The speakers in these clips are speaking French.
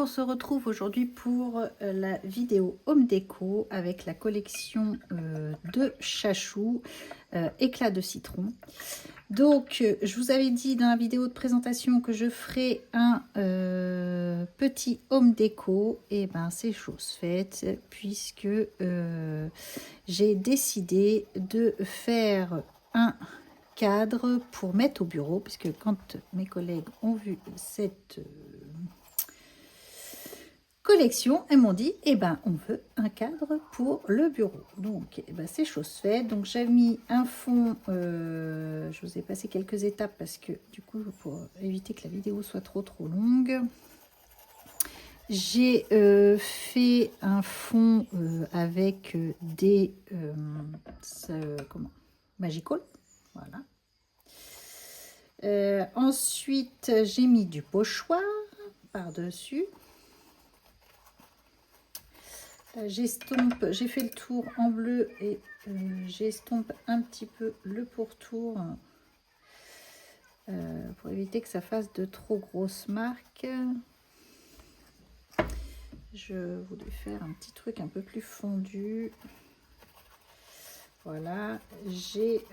on se retrouve aujourd'hui pour la vidéo Home Déco avec la collection de Chachou, éclat de citron. Donc, je vous avais dit dans la vidéo de présentation que je ferai un petit Home Déco. Et ben, c'est chose faite puisque j'ai décidé de faire un cadre pour mettre au bureau, puisque quand mes collègues ont vu cette collection, elles m'ont dit eh ben on veut un cadre pour le bureau. Donc eh ben, c'est chose faite. Donc j'ai mis un fond, je vous ai passé quelques étapes parce que du coup pour éviter que la vidéo soit trop longue, j'ai fait un fond avec des Magical, voilà. Ensuite, j'ai mis du pochoir par-dessus. J'estompe, j'ai fait le tour en bleu et j'estompe un petit peu le pourtour pour éviter que ça fasse de trop grosses marques. Je voulais faire un petit truc un peu plus fondu. Voilà, j'ai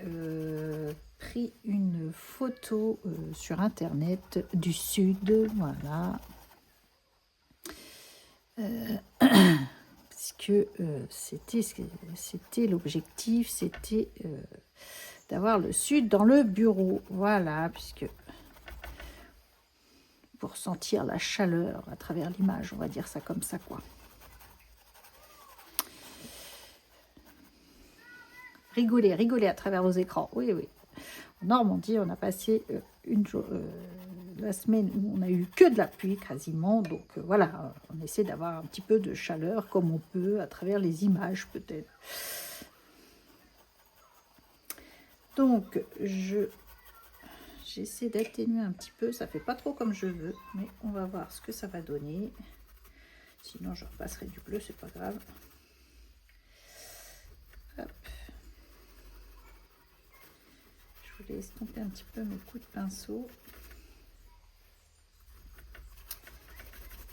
pris une photo sur internet du sud, voilà, puisque c'était l'objectif, c'était d'avoir le sud dans le bureau, voilà, puisque pour sentir la chaleur à travers l'image, on va dire ça comme ça, quoi. Rigoler à travers vos écrans, oui, oui. En Normandie, on a passé la semaine où on a eu que de la pluie quasiment, donc voilà, on essaie d'avoir un petit peu de chaleur comme on peut à travers les images peut-être. Donc j'essaie d'atténuer un petit peu, ça fait pas trop comme je veux, mais on va voir ce que ça va donner. Sinon je repasserai du bleu, c'est pas grave. Hop. Je voulais estomper un petit peu mes coups de pinceau.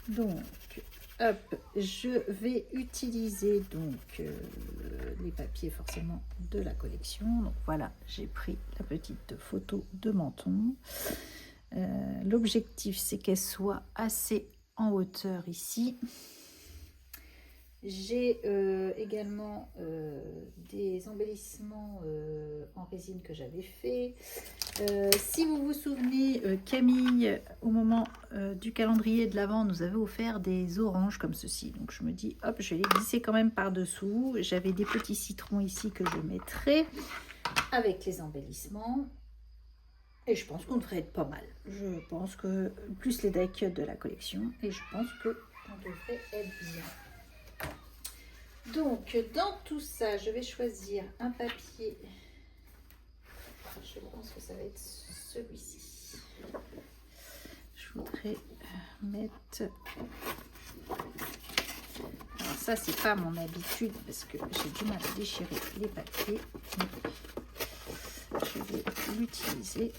Donc, hop, je vais utiliser donc les papiers forcément de la collection. Donc voilà, j'ai pris la petite photo de menton. L'objectif, c'est qu'elle soit assez en hauteur ici. J'ai également des embellissements en résine que j'avais fait. Si vous vous souvenez, Camille, au moment du calendrier de l'Avent, nous avait offert des oranges comme ceci. Donc je me dis, hop, je vais les glisser quand même par-dessous. J'avais des petits citrons ici que je mettrai avec les embellissements. Et je pense qu'on devrait être pas mal. Je pense que, plus les die cuts de la collection, et je pense qu'on devrait être bien. Donc, dans tout ça, je vais choisir un papier. Je pense que ça va être celui-ci. Je voudrais mettre... Alors ça, c'est pas mon habitude parce que j'ai du mal à déchirer les papiers. Je vais l'utiliser.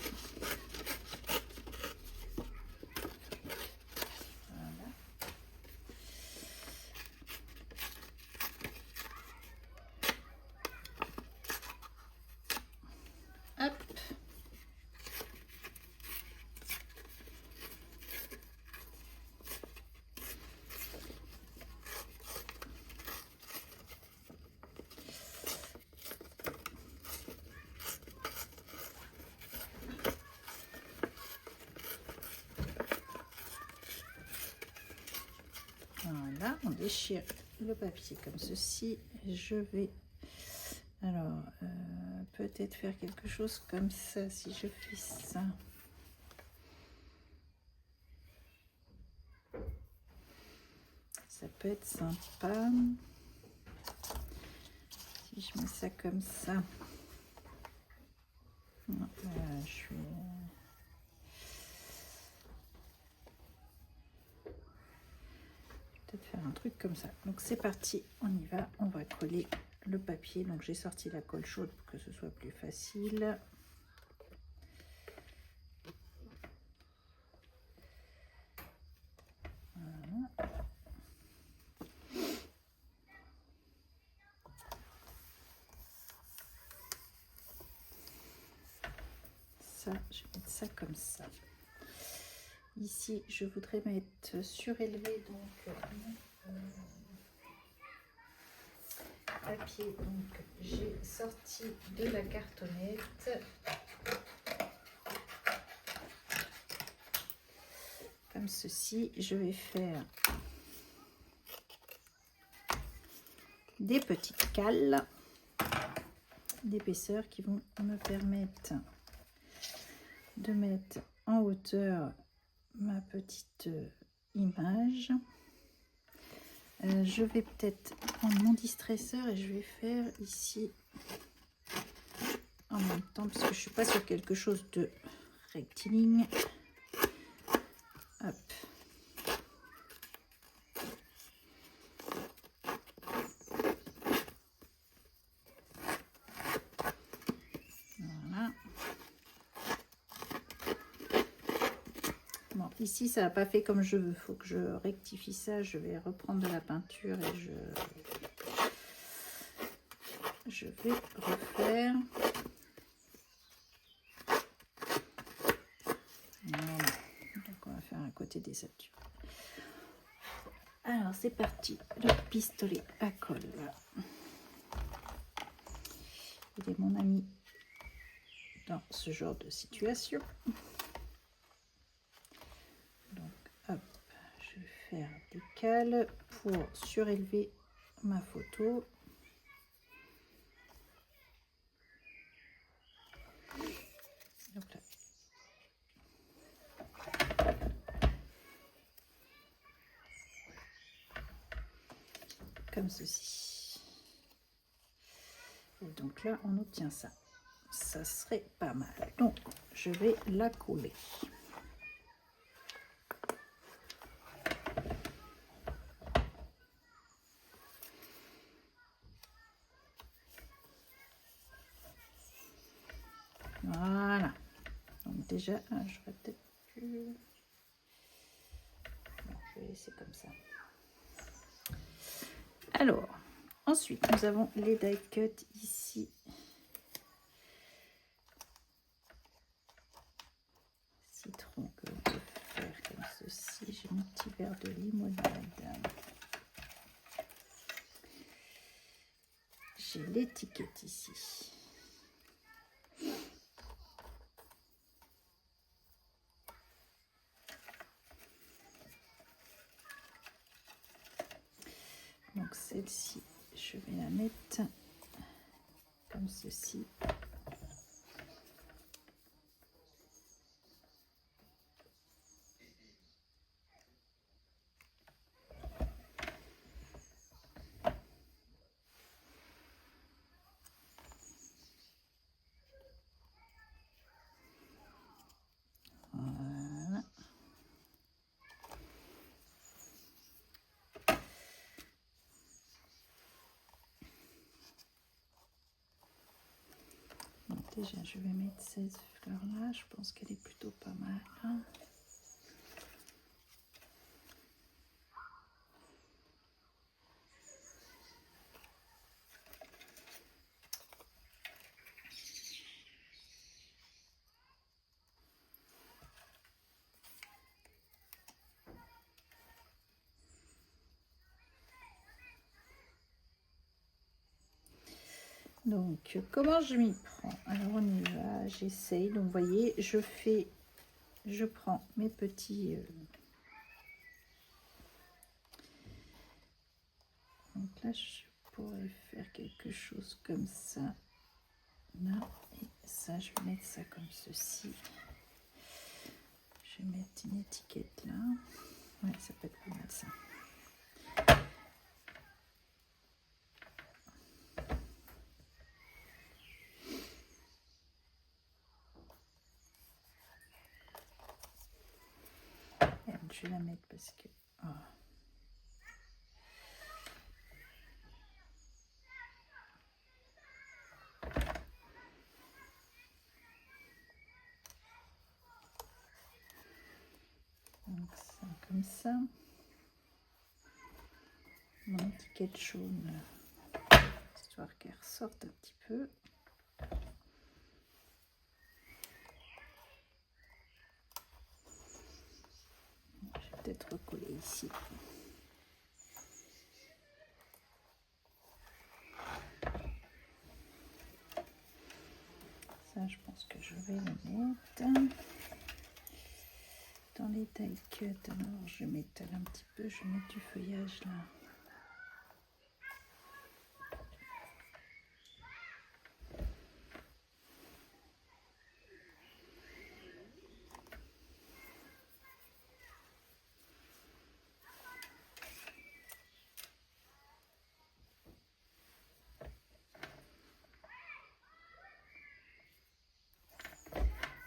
Voilà, on déchire le papier comme ceci. Je vais alors peut-être faire quelque chose comme ça si je fais ça. Ça peut être sympa. Si je mets ça comme ça. Non, je vais... peut-être faire un truc comme ça. Donc c'est parti, on y va. On va coller le papier. Donc j'ai sorti la colle chaude pour que ce soit plus facile. Voilà. ça, je vais mettre ça comme ça. Ici, je voudrais mettre surélevé donc papier. Donc j'ai sorti de la cartonnette. Comme ceci, je vais faire des petites cales d'épaisseur qui vont me permettre de mettre en hauteur ma petite image. Je vais peut-être prendre mon distresseur et je vais faire ici en même temps parce que je suis pas sur quelque chose de rectiligne. Hop. Voilà. Bon, ici ça n'a pas fait comme je veux. Il faut que je rectifie ça. Je vais reprendre de la peinture et je vais refaire. Voilà. Donc on va faire un côté des satures. Alors c'est parti. Le pistolet à colle. Il est mon ami dans ce genre de situation. Donc hop, je vais faire des cales pour surélever ma photo. Hop là. Comme ceci. Et donc là on obtient ça. Ça serait pas mal. Donc je vais la coller. Voilà. Donc déjà, j'aurais peut-être pu... Non, je vais laisser comme ça. Alors, ensuite, nous avons les die cut ici. Citron que l'on peut faire comme ceci. J'ai mon petit verre de limonade. J'ai l'étiquette ici. Donc celle-ci, je vais la mettre comme ceci. Voilà. Donc déjà, je vais mettre ces fleurs-là. Je pense qu'elle est plutôt pas mal. Hein. Donc, comment je m'y prends? Alors, on y va, j'essaye. Donc, vous voyez, je prends mes petits... Donc là, je pourrais faire quelque chose comme ça. Là, et ça, je vais mettre ça comme ceci. Je vais mettre une étiquette là. Ouais, ça peut être pas mal ça. Je vais la mettre parce que... Oh. Donc ça, comme ça. Mon étiquette jaune, histoire qu'elle ressorte un petit peu. peut-être recoller ici. Ça, je pense que je vais le mettre dans les die cuts. Alors, je m'étale un petit peu, je vais mettre du feuillage là.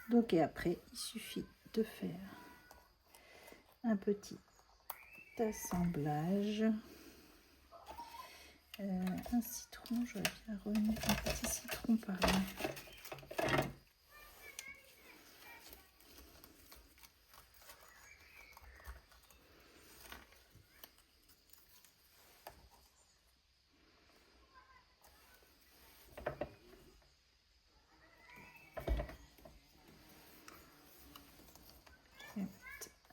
Donc, et après, il suffit de faire un petit assemblage. Un citron, j'aurais bien remis un petit citron par là.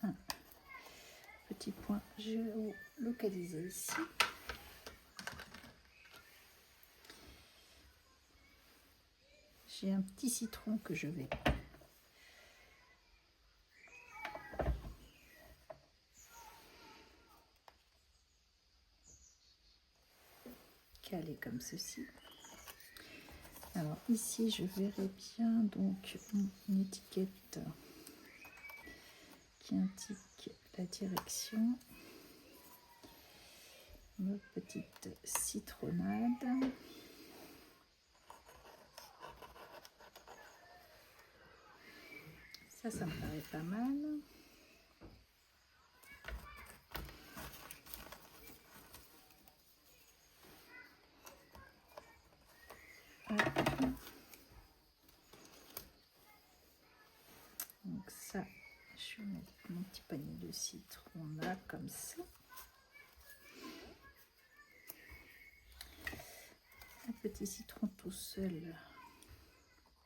Un petit point géolocalisé ici. J'ai un petit citron que je vais caler comme ceci. Alors ici, je verrai bien donc une étiquette qui indique la direction. Une petite citronnade. Ça me paraît pas mal. Donc ça, je vais mettre mon petit panier de citron là, comme ça. Un petit citron tout seul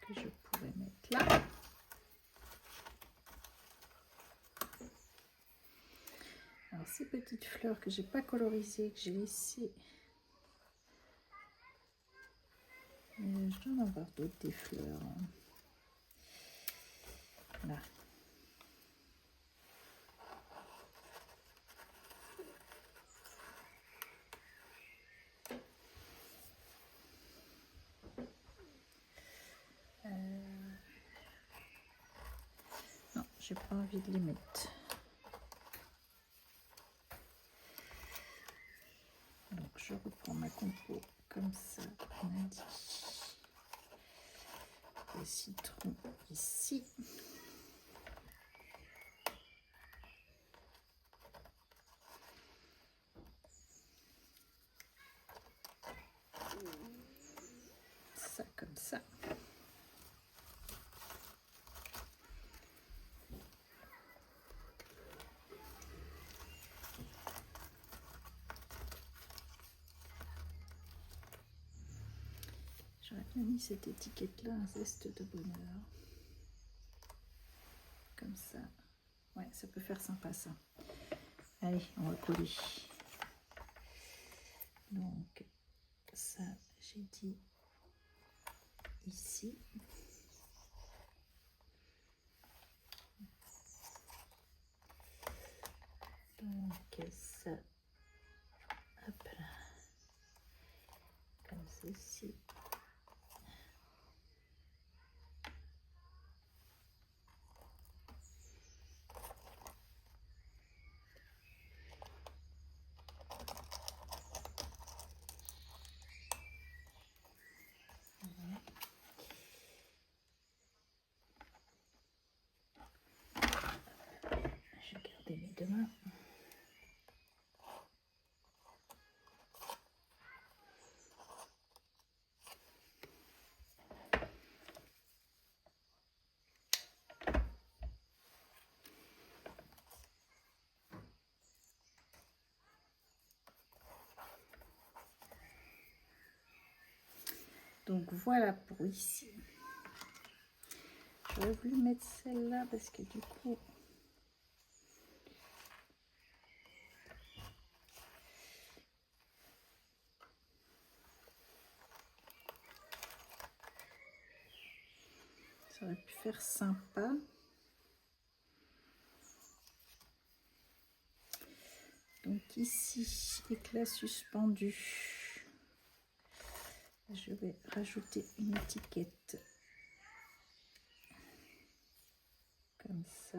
que je pourrais mettre là. Alors ces petites fleurs que j'ai pas colorisées, que j'ai laissées, je dois en avoir d'autres des fleurs. Là. Non, j'ai pas envie de les mettre. Donc je reprends ma compo comme ça, on a dit. Le citron ici. Ça comme ça. J'aurais bien mis cette étiquette là, un zeste de bonheur. Comme ça. Ouais, ça peut faire sympa ça. Allez, on va coller. Donc, ça, j'ai dit ici. Donc, ça, hop là, comme ceci. Je vais garder mes deux mains. Donc voilà pour ici. J'aurais voulu mettre celle-là parce que du coup, Ça aurait pu faire sympa. Donc ici, éclat suspendu. Je vais rajouter une étiquette comme ça.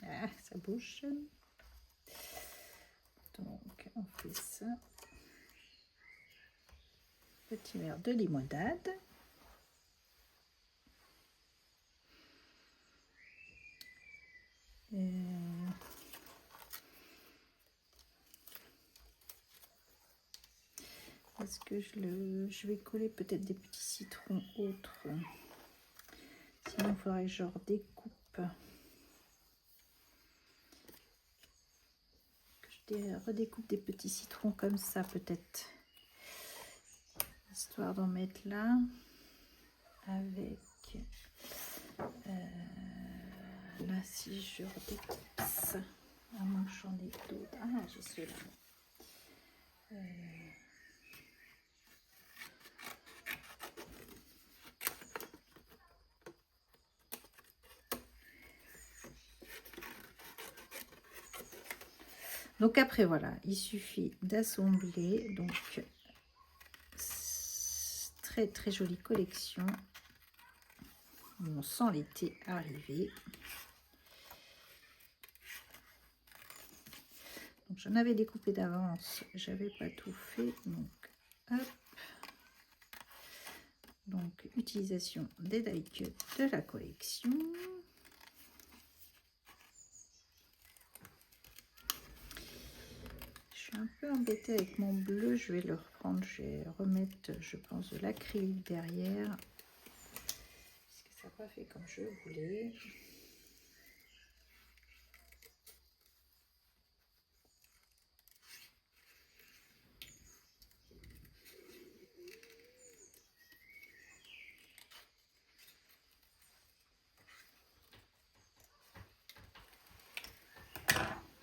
Ah, ça bouge. Donc on fait ça. Petit verre de limonade. Est-ce que je vais coller peut-être des petits citrons autres? Sinon, il faudrait que je redécoupe. Que je redécoupe des petits citrons comme ça, peut-être. Histoire d'en mettre là. Avec... là, si je redécoupe ça. À moins que j'en ai d'autres. Ah, j'ai celui-là. Donc après, voilà, il suffit d'assembler. Donc, très très jolie collection. On sent l'été arriver. Donc j'en avais découpé d'avance, j'avais pas tout fait. Donc, hop. Donc, utilisation des die cuts de la collection. Je suis un peu embêtée avec mon bleu, je vais le reprendre, je vais remettre, je pense, de l'acrylique derrière. Parce que ça n'a pas fait comme je voulais.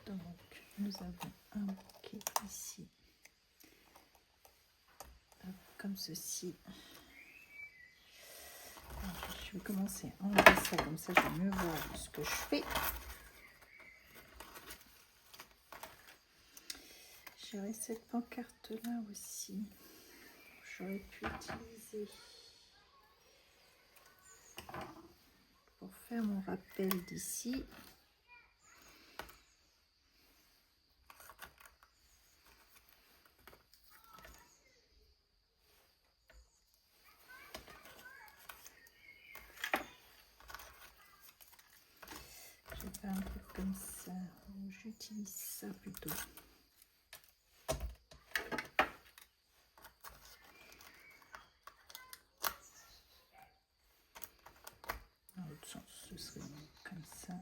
Donc, nous avons un bouquet ici, hop, comme ceci. Alors, je vais commencer à enlever ça, comme ça je vais mieux voir ce que je fais. J'aurais cette pancarte là aussi, j'aurais pu utiliser pour faire mon rappel d'ici. Je vais faire un truc comme ça, j'utilise ça plutôt. Dans l'autre sens, ce serait comme ça.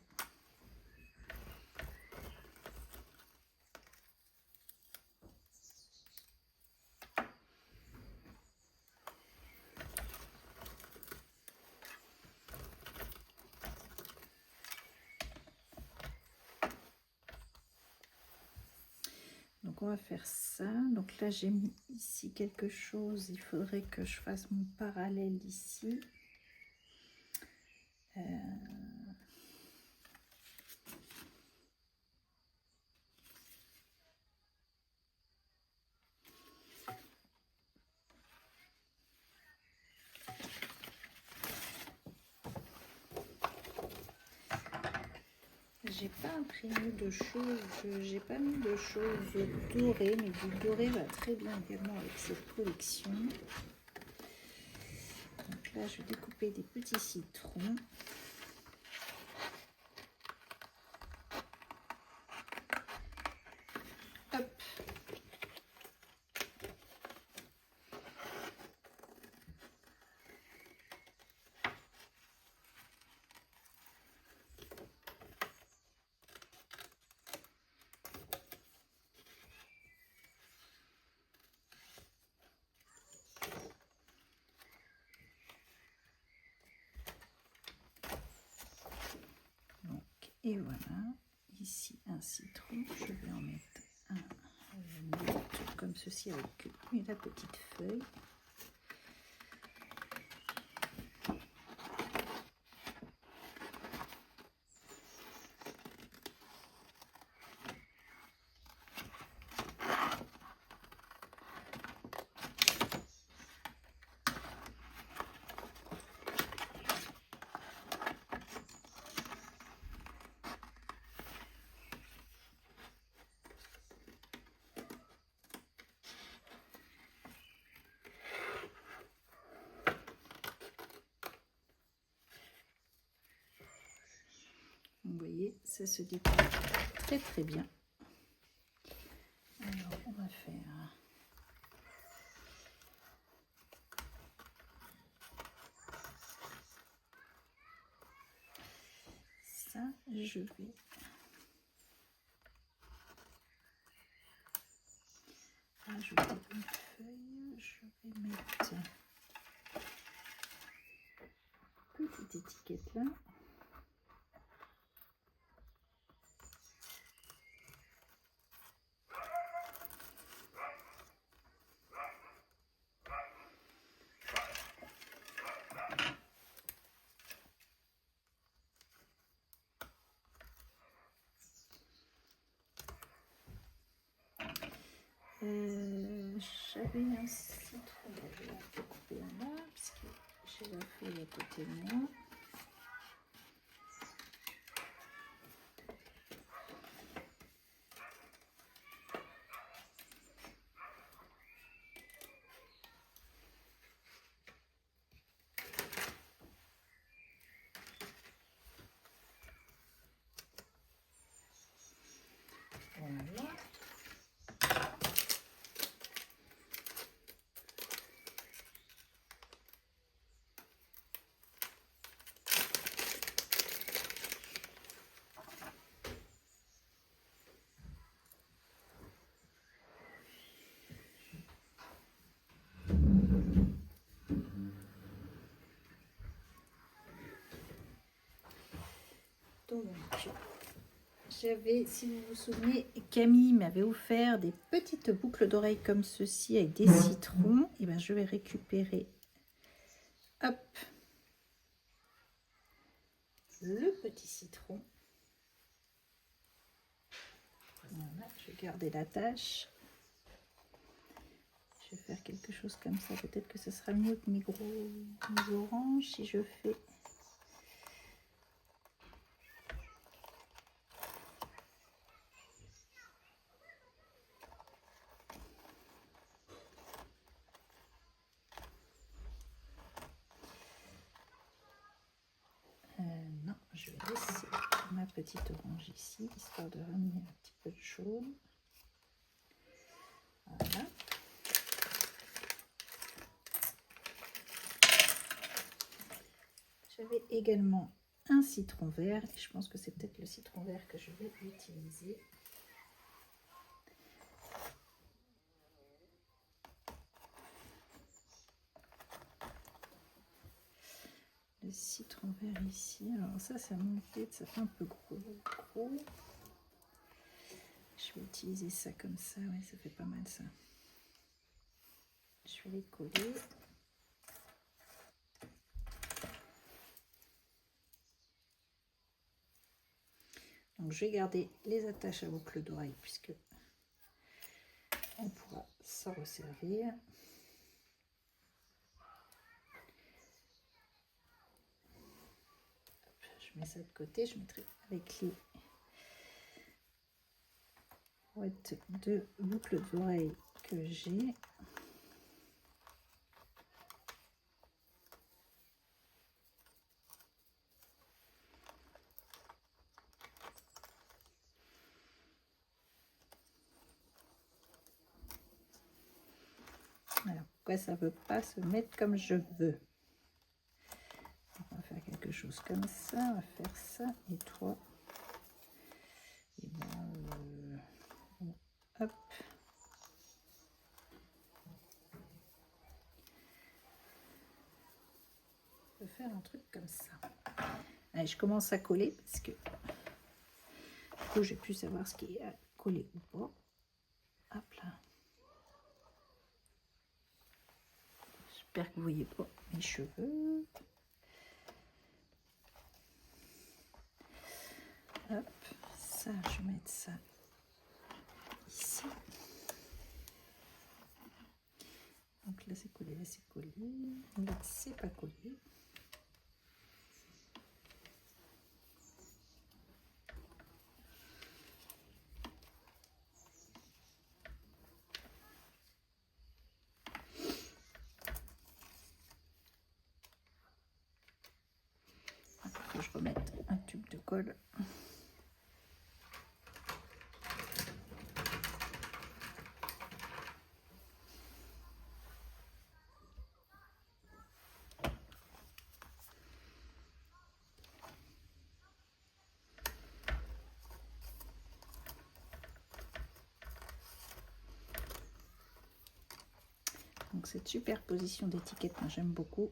Donc on va faire ça. Donc là j'ai mis ici quelque chose. Il faudrait que je fasse mon parallèle ici. J'ai pas imprimé de choses, j'ai pas mis de choses dorées, mais du doré va très bien également avec cette collection. Donc là je vais découper des petits citrons. Hop. Et voilà, ici un citron, je vais en mettre un comme ceci avec la petite feuille. Vous voyez, ça se décolle très très bien. Alors, on va faire ça. Je vais ajouter une feuille. Je vais mettre une petite étiquette là. J'avais un citron, je vais un peu couper en bas puisque j'ai la feuille à côté de moi. Voilà. Donc, j'avais, si vous vous souvenez, Camille m'avait offert des petites boucles d'oreilles comme ceci avec des citrons. Et ben, je vais récupérer, hop, le petit citron. Voilà, je vais garder la tâche. Je vais faire quelque chose comme ça. Peut-être que ce sera mieux que mes oranges si je fais. Non, je vais laisser ma petite orange ici, histoire de ramener un petit peu de jaune. Voilà. J'avais également un citron vert, et je pense que c'est peut-être le citron vert que je vais utiliser. Le citron vert ici, alors ça monté, ça fait un peu gros. Je vais utiliser ça comme ça, oui, ça fait pas mal ça. Je vais les coller. Donc je vais garder les attaches à boucles d'oreilles puisque on pourra s'en resservir. Je mets ça de côté, je mettrai avec les boîtes de boucles d'oreilles que j'ai. Alors pourquoi ça ne veut pas se mettre comme je veux? On va faire quelque chose comme ça, on va faire ça et toi. Et ben, hop. On peut faire un truc comme ça. Allez, je commence à coller parce que du coup, j'ai pu savoir ce qui est collé ou pas. Hop là. J'espère que vous voyez pas mes cheveux. Hop, ça, je vais mettre ça ici. Donc là, c'est collé, là, c'est collé. Là, c'est pas collé. Que je remette un tube de colle. Donc cette superposition d'étiquettes, moi j'aime beaucoup.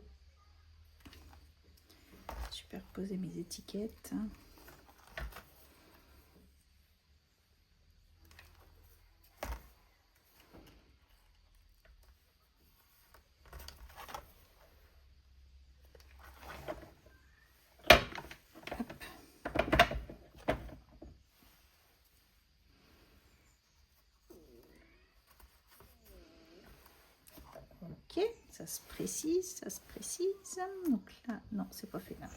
Superposer mes étiquettes. Ok, ça se précise, ça se précise. Donc là, non, c'est pas fait là.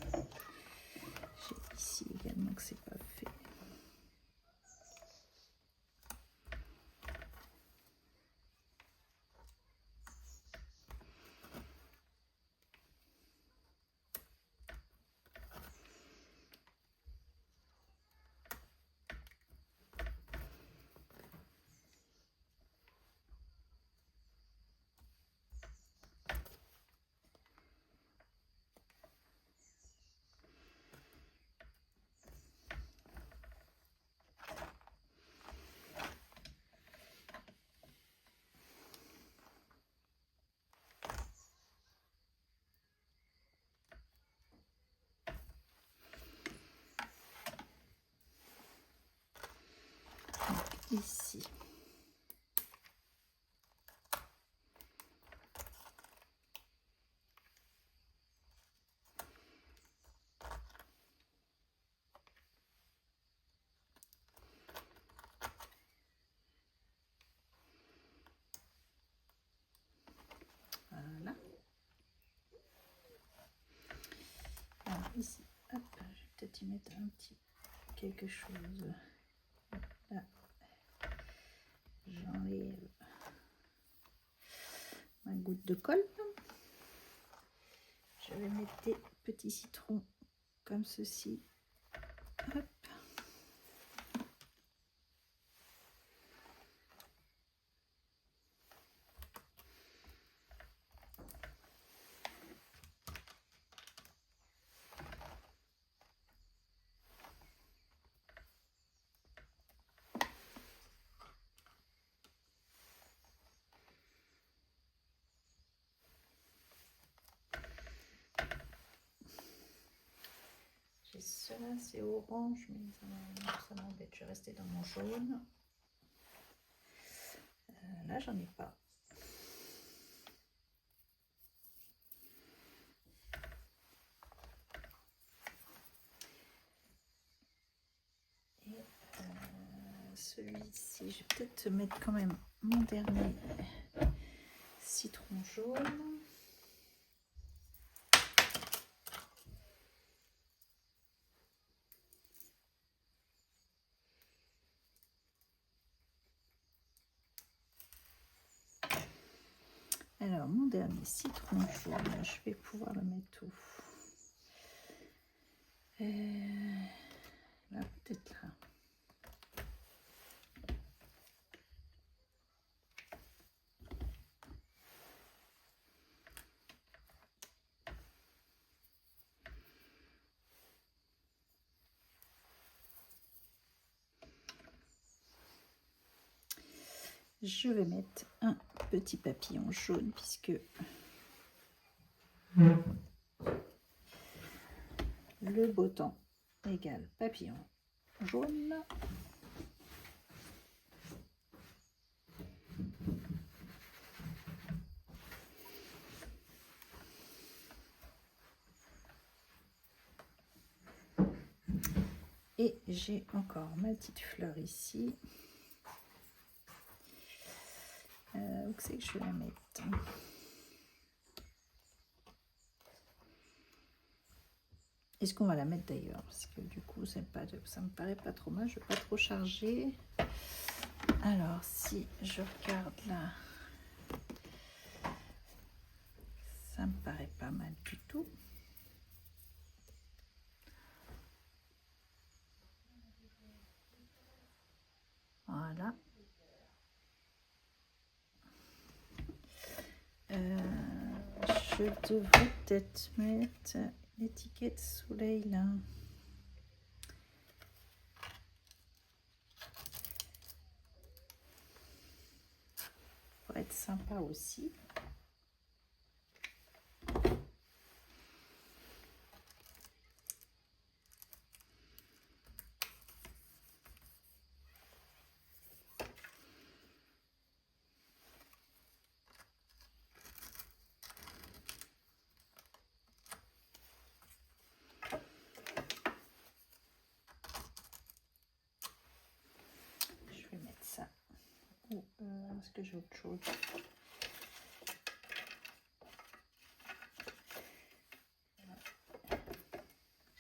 J'ai ici également que c'est pas fait. Ici. Voilà. Alors ici, hop, je vais peut-être y mettre un petit quelque chose. Là, j'enlève ma goutte de colle. Je vais mettre des petits citrons comme ceci. Hop. Cela c'est orange, mais ça m'embête, je vais rester dans mon jaune. Là j'en ai pas. Et celui-ci, je vais peut-être mettre quand même mon dernier citron jaune. Alors, mon dernier citron jaune, je vais pouvoir le mettre où? Là, peut-être là. Je vais mettre un petit papillon jaune puisque le beau temps égale papillon jaune. Et j'ai encore ma petite fleur ici. Où c'est que je vais la mettre? Est-ce qu'on va la mettre d'ailleurs? Parce que du coup, ça me paraît pas trop mal. Je ne veux pas trop charger. Alors, si je regarde là, ça me paraît pas mal du tout. Voilà. Je devrais peut-être mettre l'étiquette soleil là. Pour être sympa aussi. Est-ce que j'ai autre chose?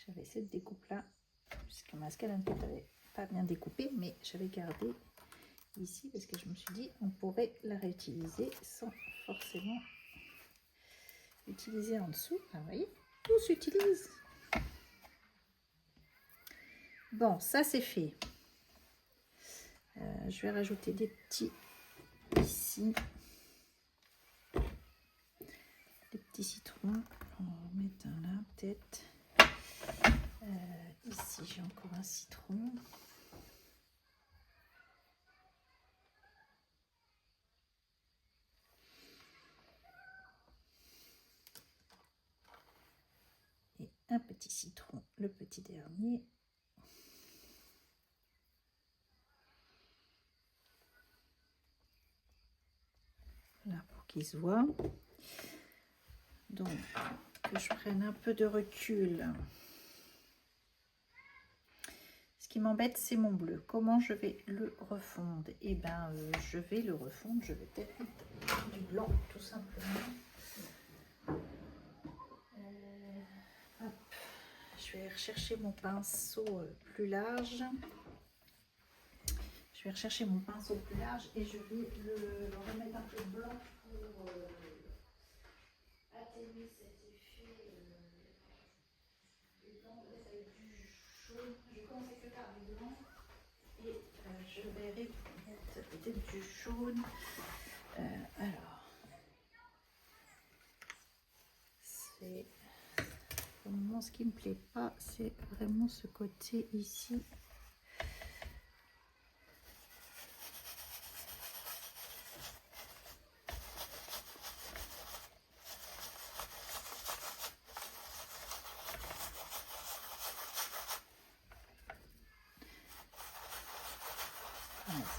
J'avais cette découpe là, puisque ma scalante n'avait pas bien découpé, mais j'avais gardé ici parce que je me suis dit on pourrait la réutiliser sans forcément utiliser en dessous. Ah, vous voyez, tout s'utilise. Bon, ça c'est fait. Je vais rajouter des petits ici, des petits citrons. On va en mettre un là peut-être. Ici j'ai encore un citron. Et un petit citron, le petit dernier. Là pour qu'il se voit. Donc que je prenne un peu de recul. Ce qui m'embête, c'est mon bleu. Comment je vais le refondre? Et ben je vais le refondre. Je vais peut-être mettre du blanc tout simplement. Hop. Je vais rechercher mon pinceau plus large. Je vais rechercher mon pinceau plus large et je vais le remettre un peu de blanc pour atténuer cet effet de blanc. Avec du jaune. Je commence que par du blanc et je verrai mettre peut-être du jaune. Alors, c'est au moment ce qui me plaît pas, c'est vraiment ce côté ici.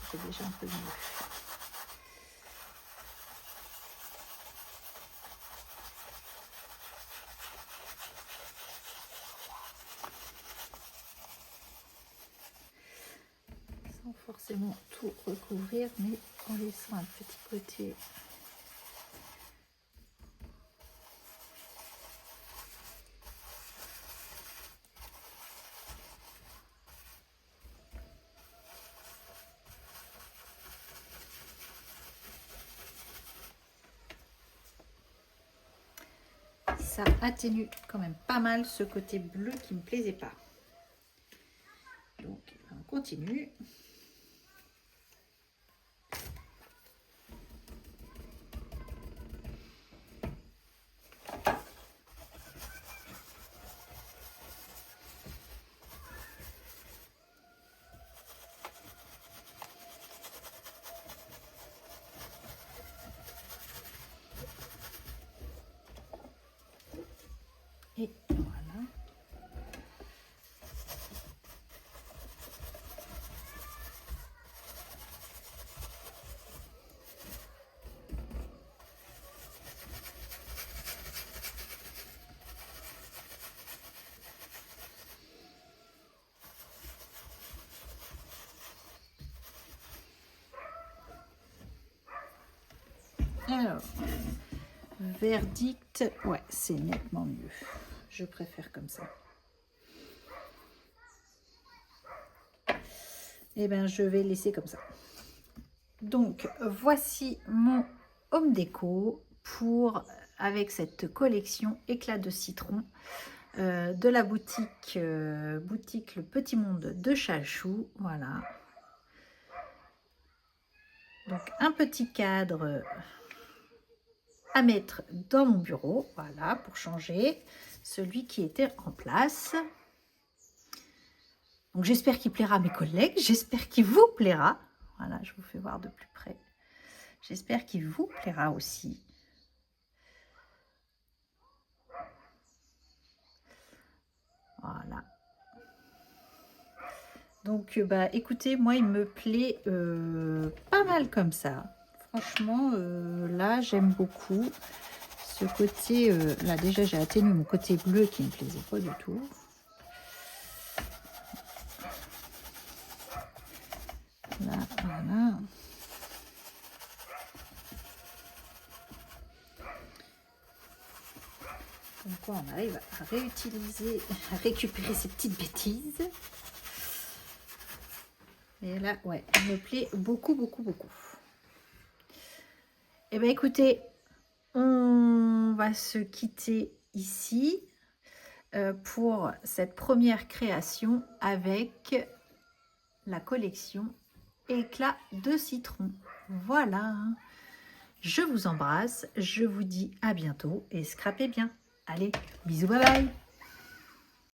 C'est déjà un peu mieux. Sans forcément tout recouvrir, mais en laissant un petit côté. Ça atténue quand même pas mal ce côté bleu qui me plaisait pas. Donc on continue. Et voilà. Alors, verdict, ouais, c'est nettement mieux. Je préfère comme ça. Et bien, je vais laisser comme ça. Donc, voici mon home déco avec cette collection éclat de citron de la boutique Le Petit Monde de Chalchou. Voilà. Donc, un petit cadre à mettre dans mon bureau, voilà, pour changer celui qui était en place. Donc j'espère qu'il plaira à mes collègues, j'espère qu'il vous plaira. Voilà, je vous fais voir de plus près. J'espère qu'il vous plaira aussi. Voilà. Donc bah écoutez, moi il me plaît pas mal comme ça. Franchement, là, j'aime beaucoup ce côté. Là, déjà, j'ai atténué mon côté bleu qui ne me plaisait pas du tout. Là, voilà. Comme quoi, on arrive à réutiliser, à récupérer ces petites bêtises. Et là, ouais, il me plaît beaucoup, beaucoup, beaucoup. Eh bien, écoutez, on va se quitter ici pour cette première création avec la collection éclat de citron. Voilà. Je vous embrasse, je vous dis à bientôt et scrapez bien. Allez, bisous, bye bye.